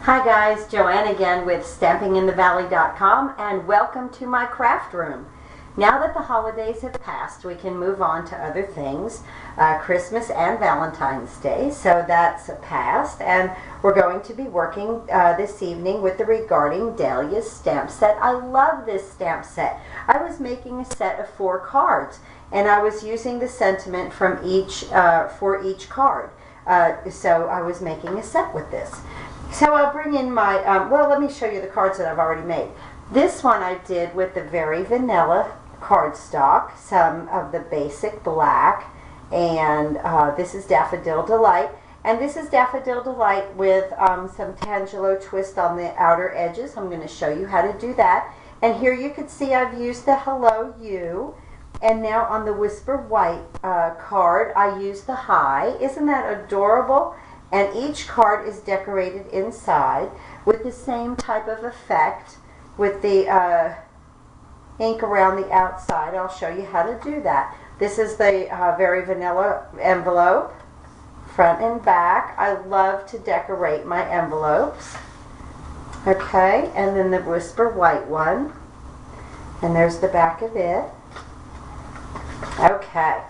Hi guys, Joanne again with StampinginTheValley.com, and welcome to my craft room. Now that the holidays have passed, we can move on to other things, Christmas and Valentine's Day, so that's past, and we're going to be working this evening with the Regarding Dahlias stamp set. I love this stamp set. I was making a set of 4 cards, and I was using the sentiment from for each card. So I was making a set with this. So I'll bring in my, well, let me show you the cards that I've already made. This one I did with the very vanilla cardstock, some of the basic black, and this is Daffodil Delight. And this is Daffodil Delight with some Tangelo twist on the outer edges. I'm going to show you how to do that. And here you can see I've used the Hello You. And now on the Whisper White card, I used the Hi. Isn't that adorable? And each card is decorated inside with the same type of effect with the ink around the outside. I'll show you how to do that. This is the very vanilla envelope, front and back. I love to decorate my envelopes. Okay, and then the Whisper White one. And there's the back of it. Okay,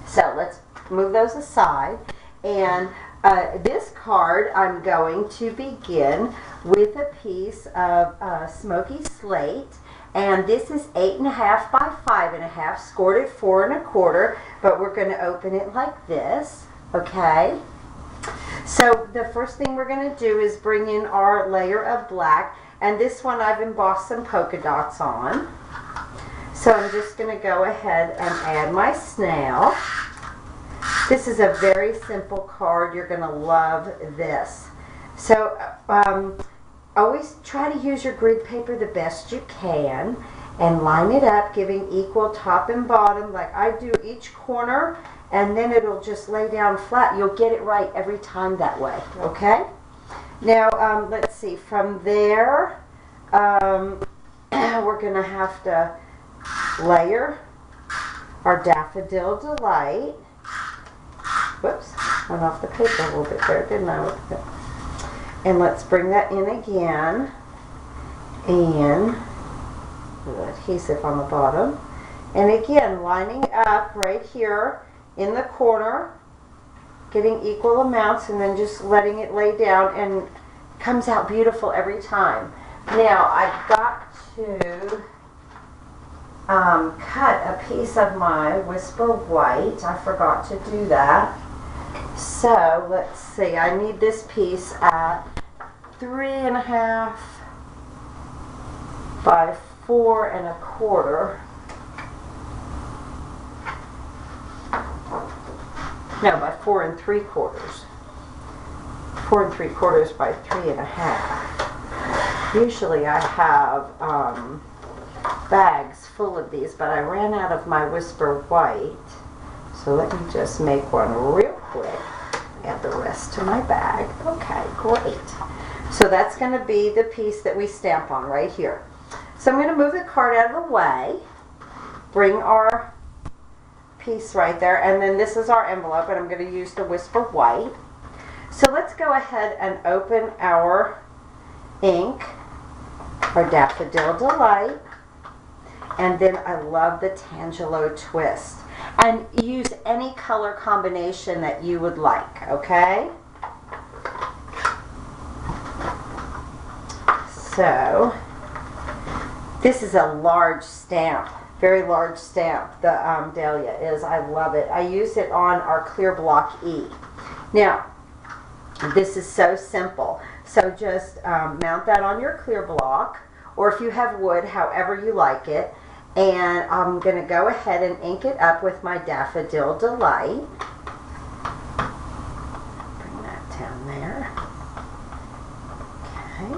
so let's move those aside. And this card, I'm going to begin with a piece of smoky slate, and this is 8.5 by 5.5, scored at 4 1/4, but we're going to open it like this, okay? So the first thing we're going to do is bring in our layer of black, and this one I've embossed some polka dots on. So I'm just going to go ahead and add my snail. This is a very simple card. You're going to love this. So always try to use your grid paper the best you can and line it up, giving equal top and bottom like I do each corner, and then it'll just lay down flat. You'll get it right every time that way, okay? Now, let's see. From there, we're going to have to layer our Daffodil Delight. Whoops, went off the paper a little bit there, didn't I? And let's bring that in again. And the adhesive on the bottom. And again, lining up right here in the corner, getting equal amounts, and then just letting it lay down, and it comes out beautiful every time. Now, I've got to cut a piece of my Whisper White. I forgot to do that. So let's see, I need this piece at 3.5 by 4 1/4. No, by 4 3/4. 4 3/4 by 3.5. Usually I have bags full of these, but I ran out of my Whisper White. So let me just make one real quick. Add the rest to my bag. Okay, great. So that's going to be the piece that we stamp on right here. So I'm going to move the card out of the way, bring our piece right there, and then this is our envelope, and I'm going to use the Whisper White. So let's go ahead and open our ink, our Daffodil Delight, and then I love the Tangelo twist. And use any color combination that you would like, okay? So, this is a large stamp, very large stamp, the Dahlia is. I love it. I use it on our clear block E. Now, this is so simple. So just mount that on your clear block, or if you have wood, however you like it. And I'm going to go ahead and ink it up with my Daffodil Delight. Bring that down there. Okay.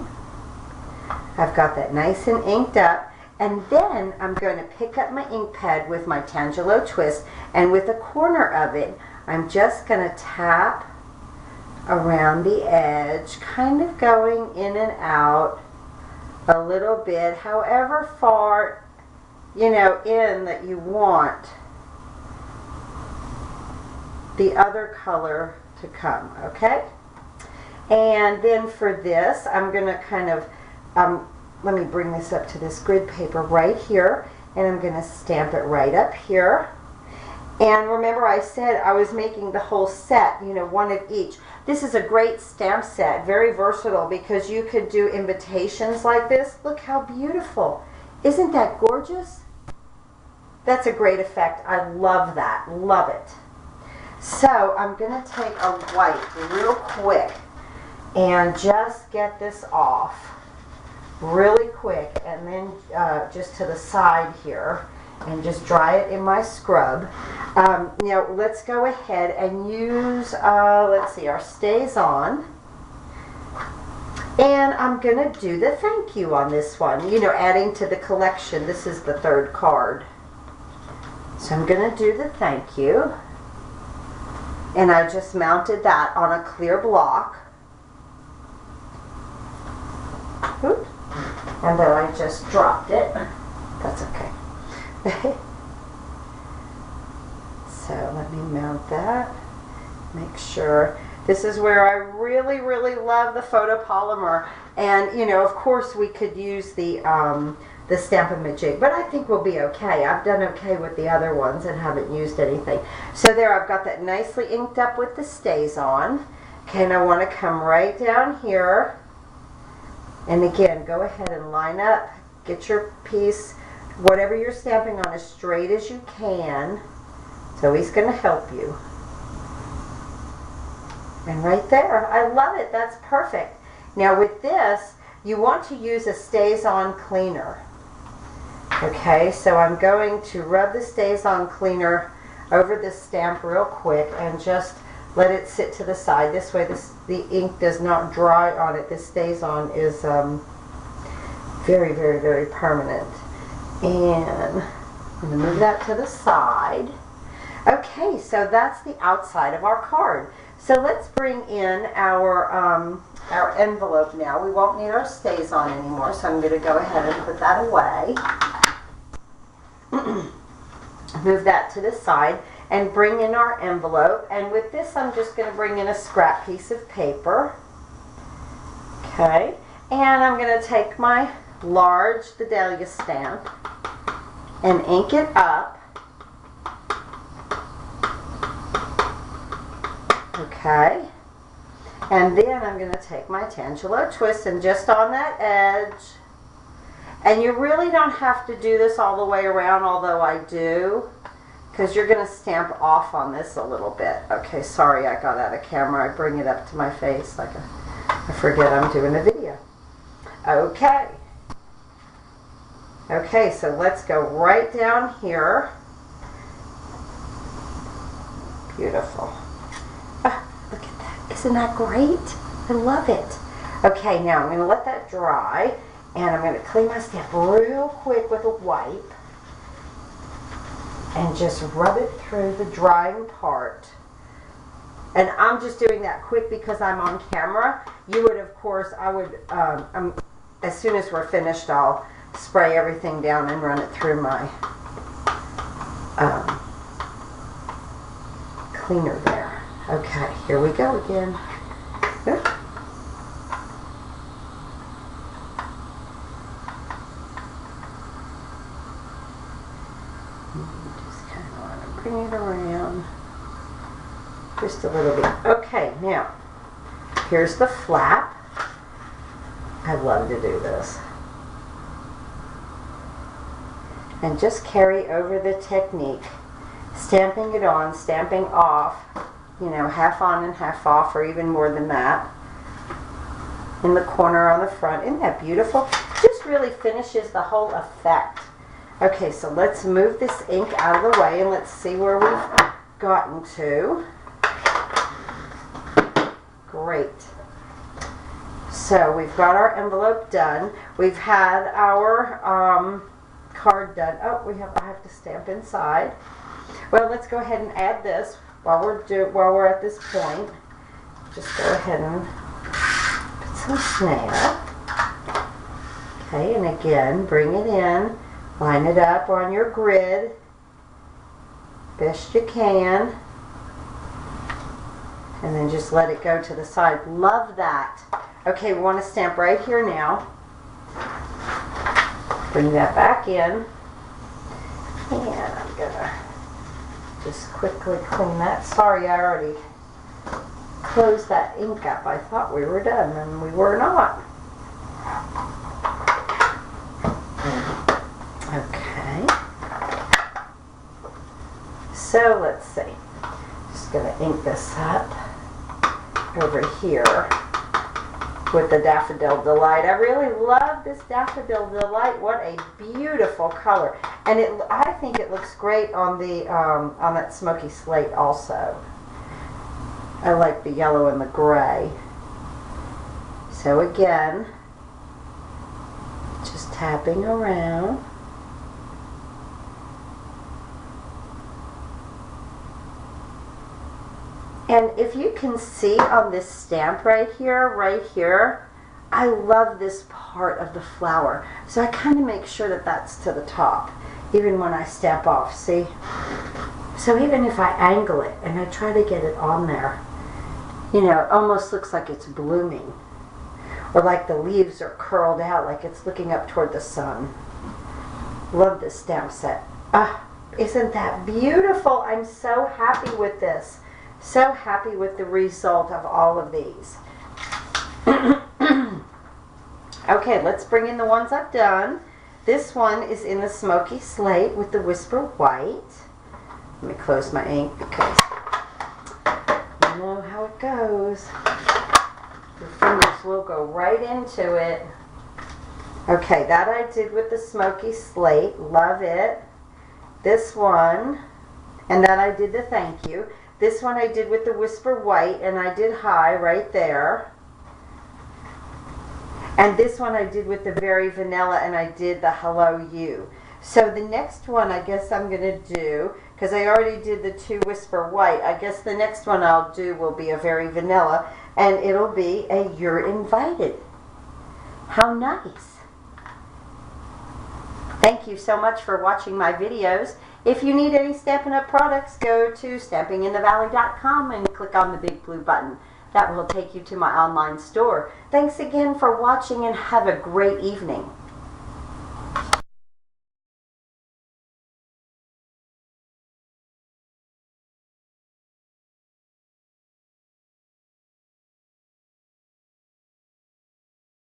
I've got that nice and inked up. And then I'm going to pick up my ink pad with my Tangelo twist, and with the corner of it, I'm just going to tap around the edge, kind of going in and out a little bit, however far in that you want the other color to come, okay? And then for this, I'm going to kind of, let me bring this up to this grid paper right here, and I'm going to stamp it right up here. And remember I said I was making the whole set, you know, one of each. This is a great stamp set, very versatile, because you could do invitations like this. Look how beautiful. Isn't that gorgeous? That's a great effect. I love that. Love it. So I'm going to take a wipe real quick and just get this off really quick, and then just to the side here, and just dry it in my scrub. Now let's go ahead and use, let's see, our Stays On. And I'm going to do the thank you on this one, you know, adding to the collection. This is the third card. So I'm going to do the thank you. And I just mounted that on a clear block. Oops. And then I just dropped it. That's okay. So let me mount that. Make sure. This is where I really, really love the photopolymer. And, you know, of course we could use the Stampin' jig, but I think we'll be okay. I've done okay with the other ones and haven't used anything. So there, I've got that nicely inked up with the Stays On. Okay, and I want to come right down here. And again, go ahead and line up. Get your piece, whatever you're stamping on, as straight as you can. So he's going to help you. And right there, I love it. That's perfect. Now with this, you want to use a Stays On cleaner. Okay, so I'm going to rub the Stays On cleaner over this stamp real quick and just let it sit to the side. This way the ink does not dry on it. This Stays On is very, very, very permanent. And I'm going to move that to the side. Okay, so that's the outside of our card. So let's bring in our envelope now. We won't need our Stays On anymore, so I'm going to go ahead and put that away. Move that to the side and bring in our envelope. And with this, I'm just going to bring in a scrap piece of paper. Okay, and I'm going to take my large, the Dahlia stamp, and ink it up. Okay, and then I'm going to take my Tangelo twist and just on that edge, and you really don't have to do this all the way around, although I do, because you're going to stamp off on this a little bit. Okay, sorry I got out of camera. I bring it up to my face like I forget I'm doing a video. Okay. Okay, so let's go right down here. Beautiful. Look at that. Isn't that great? I love it. Okay, now I'm going to let that dry, and I'm going to clean my stamp real quick with a wipe and just rub it through the drying part. And I'm just doing that quick because I'm on camera. You would, of course, I would, as soon as we're finished, I'll spray everything down and run it through my cleaner there. Okay, here we go again. Good. Just kind of want to bring it around just a little bit. Okay, now here's the flap. I love to do this. And just carry over the technique, stamping it on, stamping off, you know, half on and half off, or even more than that, in the corner on the front. Isn't that beautiful? Just really finishes the whole effect. Okay, so let's move this ink out of the way and let's see where we've gotten to. Great. So we've got our envelope done. We've had our card done. Oh, I have to stamp inside. Well, let's go ahead and add this while we're at this point. Just go ahead and put some snap. Okay, and again, bring it in, line it up on your grid best you can. And then just let it go to the side. Love that. Okay, we want to stamp right here now. Bring that back in. And I'm going to just quickly clean that. Sorry, I already closed that ink up. I thought we were done, and we were not. Okay. So let's see. Just going to ink this up over here with the Daffodil Delight. I really love this Daffodil Delight. What a beautiful color. And I think it looks great on the on that smoky slate also. I like the yellow and the gray. So again, just tapping around. And if you can see on this stamp right here, I love this part of the flower. So I kind of make sure that that's to the top, even when I stamp off, see? So even if I angle it and I try to get it on there, you know, it almost looks like it's blooming. Or like the leaves are curled out, like it's looking up toward the sun. Love this stamp set. Ah, isn't that beautiful? I'm so happy with this. So happy with the result of all of these. Okay, let's bring in the ones I've done. This one is in the smoky slate with the Whisper White. Let me close my ink because you know how it goes. Your fingers will go right into it. Okay, that I did with the smoky slate. Love it. This one, and that I did the thank you. This one I did with the Whisper White, and I did high right there. And this one I did with the Very Vanilla, and I did the Hello You. So the next one I guess I'm going to do, because I already did the two Whisper White, I guess the next one I'll do will be a Very Vanilla, and it'll be a You're Invited. How nice. Thank you so much for watching my videos. If you need any Stampin' Up! Products, go to stampinginthevalley.com and click on the big blue button. That will take you to my online store. Thanks again for watching and have a great evening.